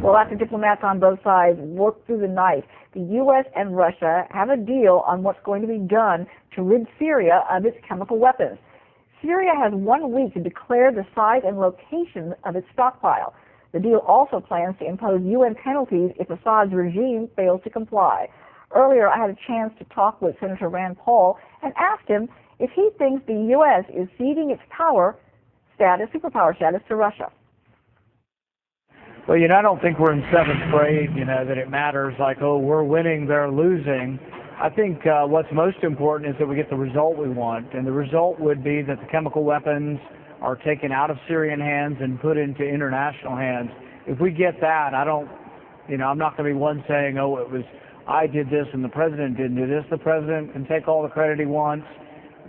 Well, after diplomats on both sides worked through the night, the U.S. and Russia have a deal on what's going to be done to rid Syria of its chemical weapons. Syria has 1 week to declare the size and location of its stockpile. The deal also plans to impose UN penalties if Assad's regime fails to comply. Earlier, I had a chance to talk with Senator Rand Paul and asked him if he thinks the U.S. is ceding its superpower status to Russia. Well, I don't think we're in seventh grade, that it matters like, oh, we're winning, they're losing. I think what's most important is that we get the result we want, and the result would be that the chemical weapons are taken out of Syrian hands and put into international hands. If we get that, I'm not going to be one saying, oh, I did this and the president didn't do this. The president can take all the credit he wants.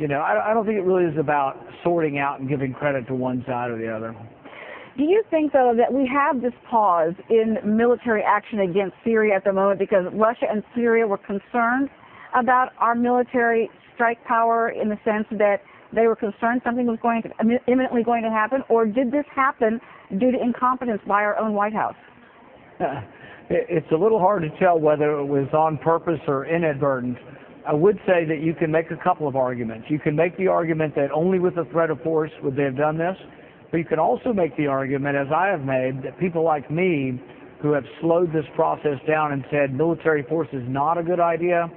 I don't think it really is about sorting out and giving credit to one side or the other. Do you think, though, that we have this pause in military action against Syria at the moment because Russia and Syria were concerned about our military strike power in the sense that they were concerned something was imminently going to happen, or did this happen due to incompetence by our own White House? It's a little hard to tell whether it was on purpose or inadvertent. I would say that you can make a couple of arguments. You can make the argument that only with the threat of force would they have done this. But you can also make the argument, as I have made, that people like me who have slowed this process down and said military force is not a good idea,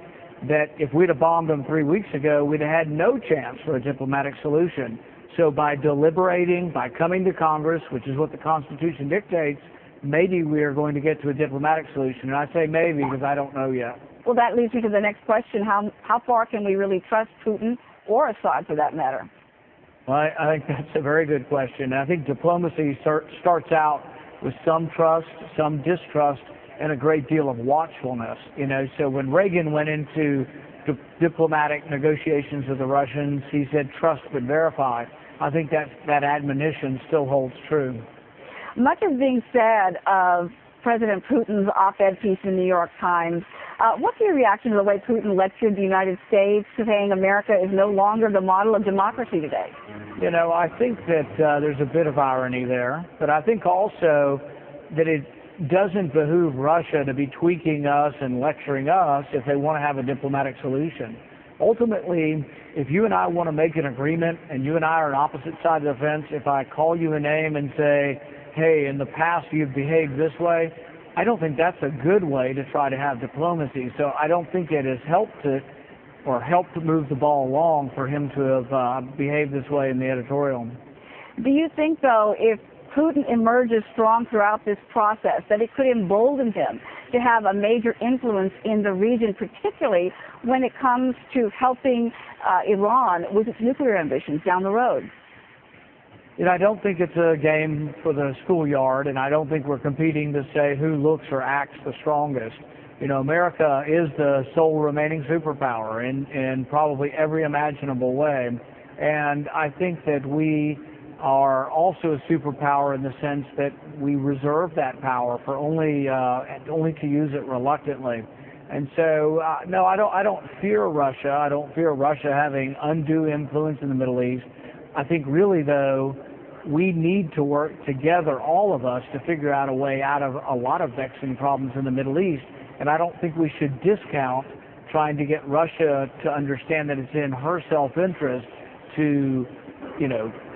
that if we'd have bombed them 3 weeks ago, we'd have had no chance for a diplomatic solution. So by deliberating, by coming to Congress, which is what the Constitution dictates, maybe we are going to get to a diplomatic solution. And I say maybe because I don't know yet. Well, that leads me to the next question. How far can we really trust Putin or Assad for that matter? Well, I think that's a very good question. I think diplomacy starts out with some trust, some distrust, and a great deal of watchfulness. So when Reagan went into diplomatic negotiations with the Russians, he said trust but verify. I think that admonition still holds true. Much is being said of President Putin's op-ed piece in the New York Times. What's your reaction to the way Putin lectured the United States, saying America is no longer the model of democracy today? I think that there's a bit of irony there, but I think also that it doesn't behoove Russia to be tweaking us and lecturing us if they want to have a diplomatic solution. Ultimately, if you and I want to make an agreement and you and I are on opposite sides of the fence, if I call you a name and say, hey, in the past you've behaved this way, I don't think that's a good way to try to have diplomacy. So I don't think it has helped to move the ball along for him to have behaved this way in the editorial. Do you think, though, if Putin emerges strong throughout this process, that it could embolden him to have a major influence in the region, particularly when it comes to helping Iran with its nuclear ambitions down the road? I don't think it's a game for the schoolyard, and I don't think we're competing to say who looks or acts the strongest. America is the sole remaining superpower in probably every imaginable way. And I think that we are also a superpower in the sense that we reserve that power for only to use it reluctantly. And so, no, I don't fear Russia. I don't fear Russia having undue influence in the Middle East. I think really, though, we need to work together, all of us, to figure out a way out of a lot of vexing problems in the Middle East. And I don't think we should discount trying to get Russia to understand that it's in her self-interest to,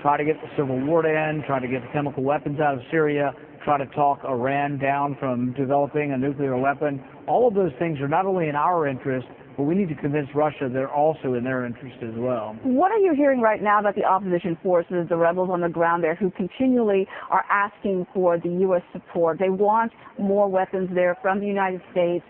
try to get the civil war to end, try to get the chemical weapons out of Syria, try to talk Iran down from developing a nuclear weapon. All of those things are not only in our interest, but we need to convince Russia they're also in their interest as well. What are you hearing right now about the opposition forces, the rebels on the ground there, who continually are asking for the U.S. support? They want more weapons there from the United States,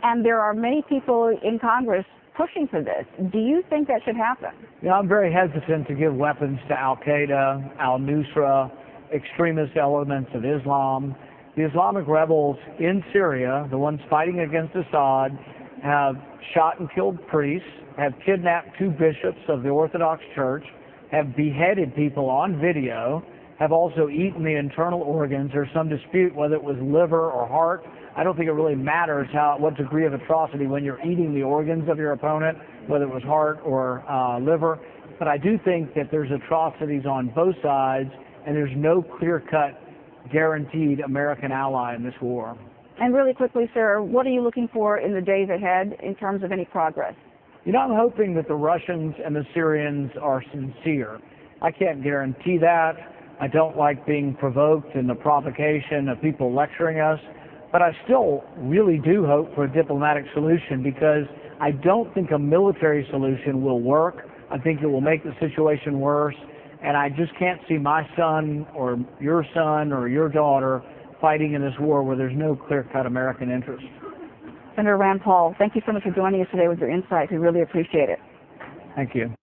and there are many people in Congress pushing for this. Do you think that should happen? I'm very hesitant to give weapons to Al-Qaeda, al-Nusra, extremist elements of Islam. The Islamic rebels in Syria, the ones fighting against Assad, have shot and killed priests, have kidnapped 2 bishops of the Orthodox Church, have beheaded people on video, have also eaten the internal organs. There's some dispute whether it was liver or heart. I don't think it really matters what degree of atrocity when you're eating the organs of your opponent, whether it was heart or liver. But I do think that there's atrocities on both sides, and there's no clear-cut guaranteed American ally in this war. And really quickly, sir, what are you looking for in the days ahead in terms of any progress? You know, I'm hoping that the Russians and the Syrians are sincere. I can't guarantee that. I don't like being provoked in the provocation of people lecturing us, but I still really do hope for a diplomatic solution, because I don't think a military solution will work. I think it will make the situation worse, and I just can't see my son or your daughter fighting in this war where there's no clear-cut American interest. Senator Rand Paul, thank you so much for joining us today with your insights. We really appreciate it. Thank you.